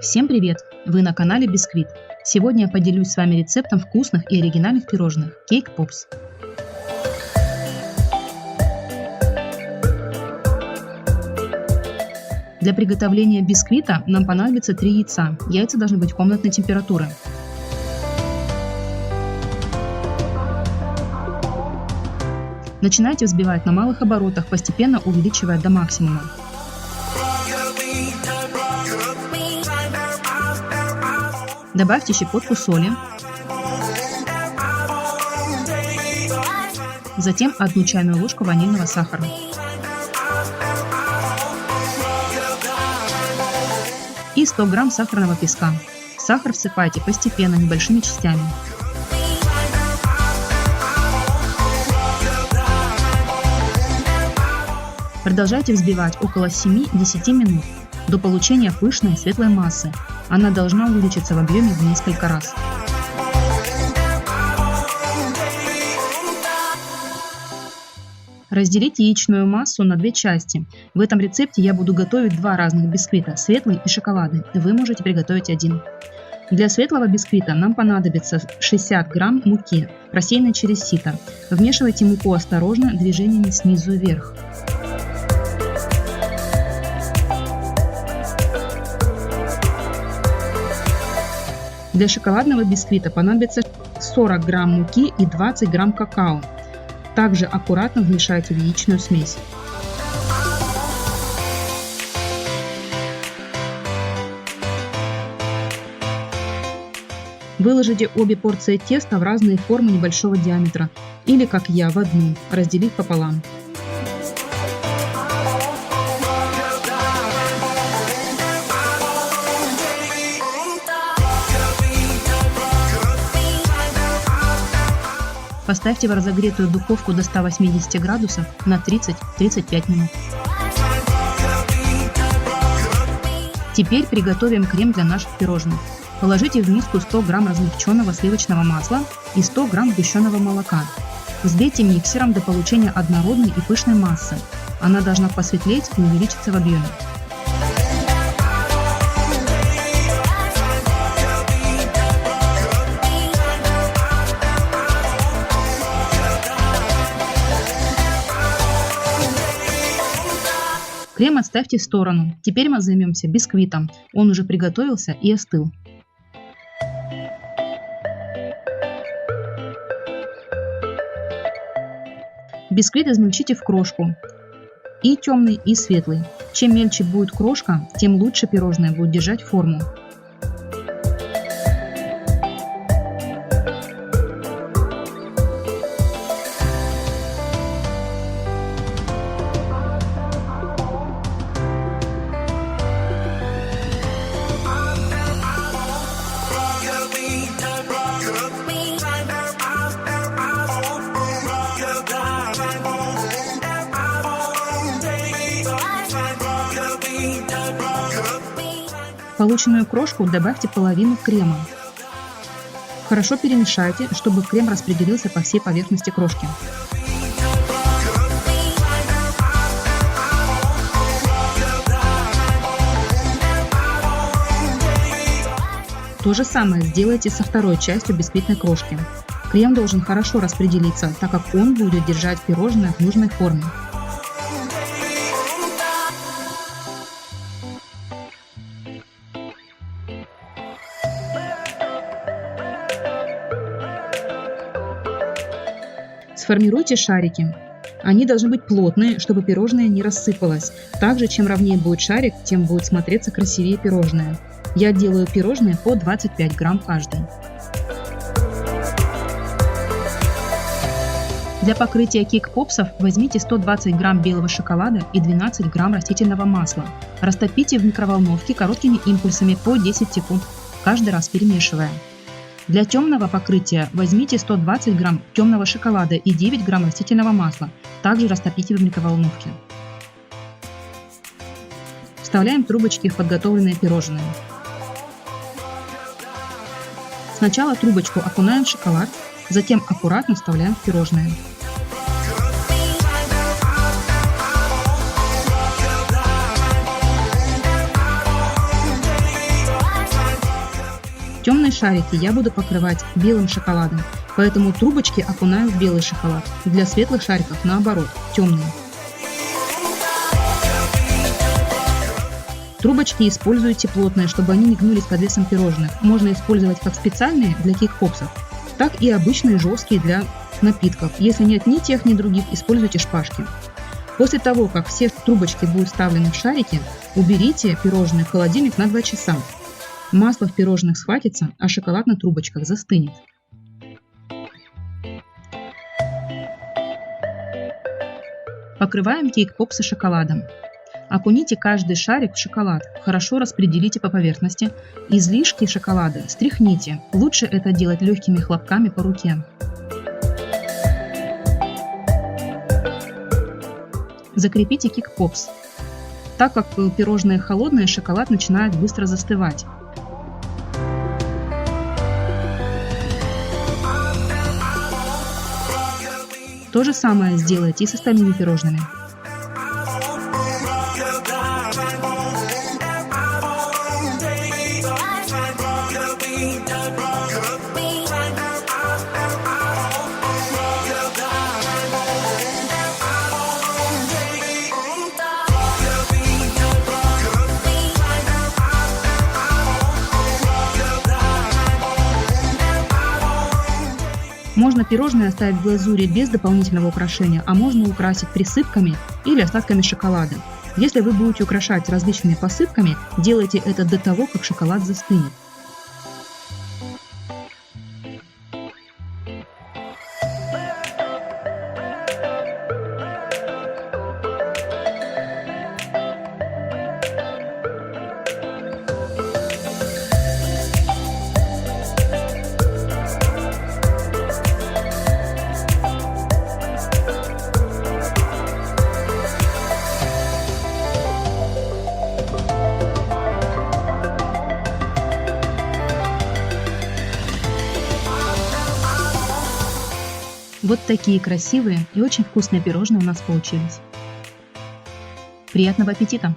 Всем привет! Вы на канале Бисквит. Сегодня я поделюсь с вами рецептом вкусных и оригинальных пирожных Cake Pops. Для приготовления бисквита нам понадобится 3 яйца. Яйца должны быть комнатной температуры. Начинайте взбивать на малых оборотах, постепенно увеличивая до максимума. Добавьте щепотку соли, затем 1 чайную ложку ванильного сахара. И 100 грамм сахарного песка. Сахар всыпайте постепенно, небольшими частями. Продолжайте взбивать около 7-10 минут до получения пышной светлой массы. Она должна увеличиться в объеме в несколько раз. Разделите яичную массу на 2 части. В этом рецепте я буду готовить 2 разных бисквита – светлый и шоколадный. Вы можете приготовить один. Для светлого бисквита нам понадобится 60 грамм муки, просеянной через сито. Вмешивайте муку осторожно, движениями снизу вверх. Для шоколадного бисквита понадобится 40 грамм муки и 20 грамм какао. Также аккуратно вмешайте в яичную смесь. Выложите обе порции теста в разные формы небольшого диаметра или, как я, в одну, разделив пополам. Поставьте в разогретую духовку до 180 градусов на 30-35 минут. Теперь приготовим крем для наших пирожных. Положите в миску 100 грамм размягченного сливочного масла и 100 грамм сгущенного молока. Взбейте миксером до получения однородной и пышной массы. Она должна посветлеть и увеличиться в объеме. Крем отставьте в сторону. Теперь мы займемся бисквитом. Он уже приготовился и остыл. Бисквит измельчите в крошку. И темный, и светлый. Чем мельче будет крошка, тем лучше пирожное будет держать форму. В полученную крошку добавьте половину крема. Хорошо перемешайте, чтобы крем распределился по всей поверхности крошки. То же самое сделайте со второй частью бисквитной крошки. Крем должен хорошо распределиться, так как он будет держать пирожное в нужной форме. Сформируйте шарики. Они должны быть плотные, чтобы пирожное не рассыпалось. Также, чем ровнее будет шарик, тем будет смотреться красивее пирожное. Я делаю пирожные по 25 грамм каждый. Для покрытия кейк-попсов возьмите 120 грамм белого шоколада и 12 грамм растительного масла. Растопите в микроволновке короткими импульсами по 10 секунд, каждый раз перемешивая. Для темного покрытия возьмите 120 грамм темного шоколада и 9 грамм растительного масла. Также растопите в микроволновке. Вставляем трубочки в подготовленные пирожные. Сначала трубочку окунаем в шоколад, затем аккуратно вставляем в пирожное. Темные шарики я буду покрывать белым шоколадом, поэтому трубочки окунаю в белый шоколад. Для светлых шариков наоборот, темные. Трубочки используйте плотные, чтобы они не гнулись под весом пирожных. Можно использовать как специальные для кейк-попсов, так и обычные жесткие для напитков. Если нет ни тех, ни других, используйте шпажки. После того, как все трубочки будут вставлены в шарики, уберите пирожные в холодильник на 2 часа. Масло в пирожных схватится, а шоколад на трубочках застынет. Покрываем кейк-попсы шоколадом. Окуните каждый шарик в шоколад, хорошо распределите по поверхности. Излишки шоколада стряхните. Лучше это делать легкими хлопками по руке. Закрепите кейк-попс. Так как пирожные холодные, шоколад начинает быстро застывать. То же самое сделайте и с остальными пирожными. Можно пирожные оставить в глазури без дополнительного украшения, а можно украсить присыпками или остатками шоколада. Если вы будете украшать различными посыпками, делайте это до того, как шоколад застынет. Вот такие красивые и очень вкусные пирожные у нас получились. Приятного аппетита!